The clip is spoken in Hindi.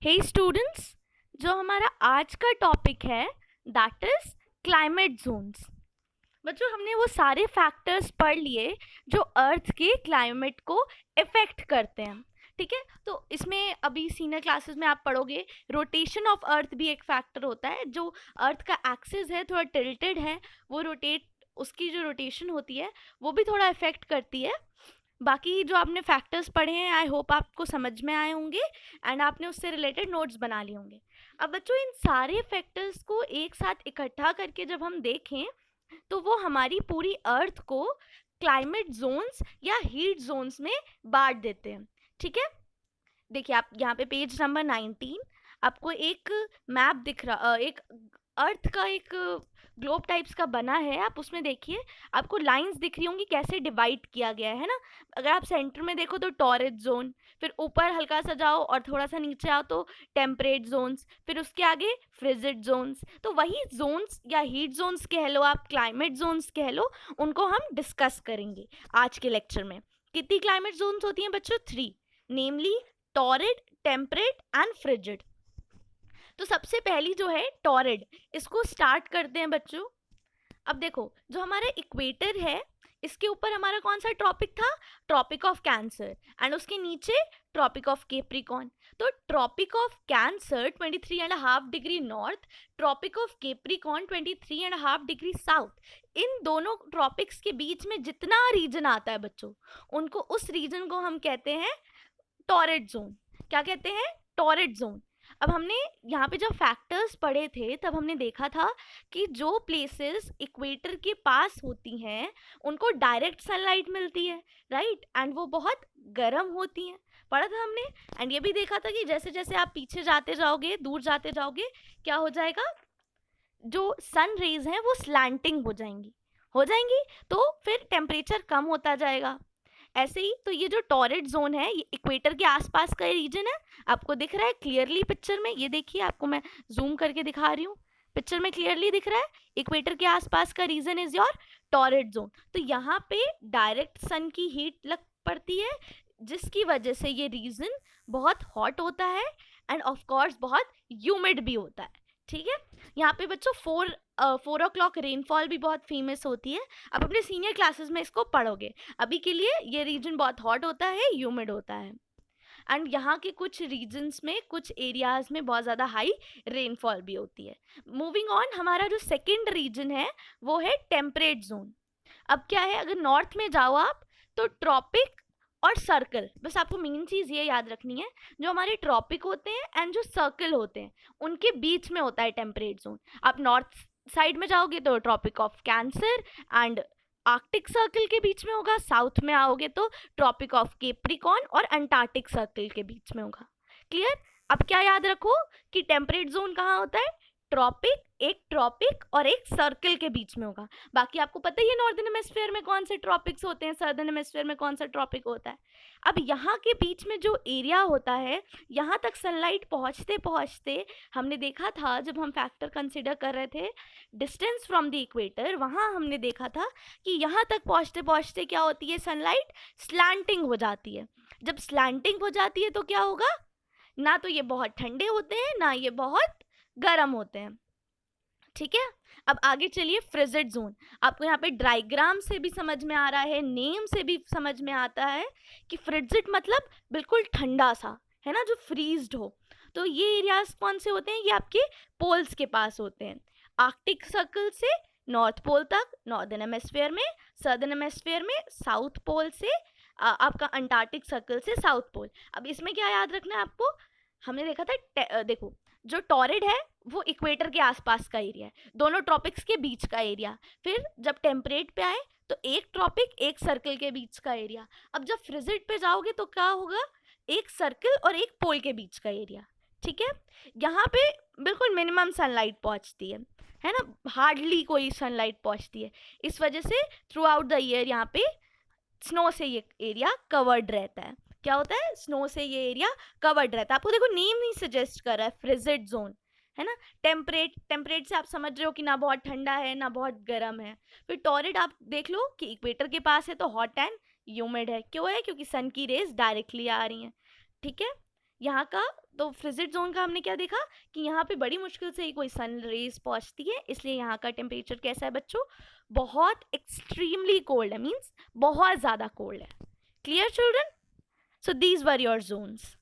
हे स्टूडेंट्स, जो हमारा आज का टॉपिक है दैट इज क्लाइमेट जोन्स। बच्चों, हमने वो सारे फैक्टर्स पढ़ लिए जो अर्थ के क्लाइमेट को इफेक्ट करते हैं। ठीक है, तो इसमें अभी सीनियर क्लासेस में आप पढ़ोगे रोटेशन ऑफ अर्थ भी एक फैक्टर होता है। जो अर्थ का एक्सिस है थोड़ा टिल्टेड है, वो रोटेट, उसकी जो रोटेशन होती है वो भी थोड़ा इफेक्ट करती है। बाकी जो आपने फैक्टर्स पढ़े हैं आई होप आपको समझ में आए होंगे एंड आपने उससे रिलेटेड नोट्स बना लिए होंगे। अब बच्चों, इन सारे फैक्टर्स को एक साथ इकट्ठा करके जब हम देखें तो वो हमारी पूरी अर्थ को क्लाइमेट जोन्स या हीट जोन्स में बांट देते हैं। ठीक है, देखिए आप यहाँ पे पेज नंबर 19 आपको एक मैप दिख रहा, एक अर्थ का एक ग्लोब टाइप्स का बना है। आप उसमें देखिए, आपको लाइंस दिख रही होंगी कैसे डिवाइड किया गया है ना। अगर आप सेंटर में देखो तो टॉरेट जोन, फिर ऊपर हल्का सा जाओ और थोड़ा सा नीचे आओ तो टेम्परेट जोन्स, फिर उसके आगे फ्रिजिड जोन्स। तो वही जोन्स या हीट जोन्स कह लो, आप क्लाइमेट जोन्स कह लो, उनको हम डिस्कस करेंगे आज के लेक्चर में। कितनी क्लाइमेट जोन्स होती हैं बच्चों? 3, नेमली टॉरिड, टेम्परेट एंड फ्रिजिड। तो सबसे पहली जो है टॉरिड, इसको स्टार्ट करते हैं बच्चों। अब देखो, जो हमारा इक्वेटर है इसके ऊपर हमारा कौन सा ट्रॉपिक था? ट्रॉपिक ऑफ कैंसर, एंड उसके नीचे ट्रॉपिक ऑफ केप्रिकॉन। तो tropic of cancer 23.5 degree north, tropic of Capricorn 23.5 degree south. इन दोनों ट्रॉपिक्स के बीच में जितना रीजन आता है बच्चों, उनको उस रीजन को हम कहते हैं टॉरिड जोन। क्या कहते हैं? Torrid zone. अब हमने यहाँ पे जब फैक्टर्स पढ़े थे तब हमने देखा था कि जो प्लेसेस इक्वेटर के पास होती हैं उनको डायरेक्ट सनलाइट मिलती है, राइट, एंड वो बहुत गर्म होती हैं, पढ़ा था हमने। एंड ये भी देखा था कि जैसे जैसे आप पीछे जाते जाओगे, दूर जाते जाओगे, क्या हो जाएगा, जो सन रेज हैं वो स्लैंटिंग हो जाएंगी, तो फिर टेम्परेचर कम होता जाएगा। ऐसे ही तो ये जो टॉरिड जोन है ये इक्वेटर के आसपास का रीजन है। आपको दिख रहा है क्लियरली पिक्चर में? ये देखिए, आपको मैं जूम करके दिखा रही हूँ, पिक्चर में क्लियरली दिख रहा है। इक्वेटर के आसपास का region is your torrid zone. तो यहाँ पे डायरेक्ट सन की हीट लग पड़ती है, जिसकी वजह से ये रीजन बहुत हॉट होता है एंड ऑफ कोर्स बहुत ह्यूमिड भी होता है। ठीक है, यहाँ पे बच्चों 4 o'clock रेनफॉल भी बहुत फेमस होती है। अब अपने सीनियर क्लासेस में इसको पढ़ोगे। अभी के लिए ये रीजन बहुत हॉट होता है, ह्यूमिड होता है, एंड यहाँ के कुछ रीजन्स में, कुछ एरियाज में बहुत ज़्यादा हाई रेनफॉल भी होती है। मूविंग ऑन, हमारा जो सेकेंड रीजन है वो है टेम्परेट जोन। अब क्या है, अगर नॉर्थ में जाओ आप तो ट्रॉपिक और सर्कल, बस आपको मेन चीज़ ये याद रखनी है, जो हमारे ट्रॉपिक होते हैं एंड जो सर्कल होते हैं उनके बीच में होता है टेम्परेट जोन। आप नॉर्थ साइड में जाओगे तो tropic of Cancer and Arctic Circle के बीच में होगा, साउथ में आओगे तो ट्रॉपिक ऑफ केप्रिकॉन और अंटार्कटिक सर्कल के बीच में होगा। क्लियर? अब क्या याद रखो कि टेम्परेट जोन कहाँ होता है? एक ट्रॉपिक और एक सर्कल के बीच में होगा। बाकी आपको पता ही है नॉर्दर्न हेमिस्फीयर में कौन से ट्रॉपिक्स होते हैं, सर्दर्न हेमिस्फीयर में कौन सा ट्रॉपिक होता है। अब यहाँ के बीच में जो एरिया होता है, यहाँ तक सनलाइट पहुँचते पहुँचते हमने देखा था जब हम फैक्टर कंसिडर कर रहे थे डिस्टेंस फ्रॉम द इक्वेटर, वहाँ हमने देखा था कि यहाँ तक पहुँचते पहुँचते क्या होती है, सनलाइट स्लैंटिंग हो जाती है। जब स्लैंटिंग हो जाती है तो क्या होगा, ना तो ये बहुत ठंडे होते हैं ना ये बहुत गर्म होते हैं। ठीक है, अब आगे चलिए फ्रिजिड जोन। आपको यहाँ पे डायग्राम से भी समझ में आ रहा है, नेम से भी समझ में आता है कि फ्रिजिड मतलब बिल्कुल ठंडा सा, है ना, जो फ्रीज्ड हो। तो ये एरियाज कौन से होते हैं? ये आपके पोल्स के पास होते हैं, आर्कटिक सर्कल से नॉर्थ पोल तक नॉर्दर्न हेमिस्फीयर में, सर्दर्न हेमिस्फीयर में साउथ पोल से आपका अंटार्कटिक सर्कल से साउथ पोल। अब इसमें क्या याद रखना है आपको, हमने देखा था देखो, जो टॉरिड है वो इक्वेटर के आसपास का एरिया है, दोनों ट्रॉपिक्स के बीच का एरिया। फिर जब टेम्परेट पे आए तो एक ट्रॉपिक एक सर्कल के बीच का एरिया। अब जब फ्रिजिड पे जाओगे तो क्या होगा, एक सर्कल और एक पोल के बीच का एरिया। ठीक है, यहाँ पे बिल्कुल मिनिमम सनलाइट पहुँचती है ना, हार्डली कोई सनलाइट पहुँचती है। इस वजह से थ्रू आउट द ईयर यहाँ पे स्नो से ये एरिया कवर्ड रहता है। क्या होता है? स्नो से ये एरिया कवर्ड रहता है। आपको देखो नेम ही सजेस्ट कर रहा है फ्रिजिड जोन, है ना। टेम्परेट से आप समझ रहे हो कि ना बहुत ठंडा है ना बहुत गर्म है। फिर टॉरिड आप देख लो कि इक्वेटर के पास है तो हॉट एंड ह्यूमिड है। क्यों है? क्योंकि सन की रेज डायरेक्टली आ रही हैं। ठीक है, यहाँ का तो फ्रिजिड जोन का हमने क्या देखा कि यहाँ पे बड़ी मुश्किल से ही कोई सन रेज पहुँचती है, इसलिए यहाँ का टेम्परेचर कैसा है बच्चों, बहुत एक्सट्रीमली कोल्ड है, मीन्स बहुत ज़्यादा कोल्ड है। Clear children? So these were your Jones.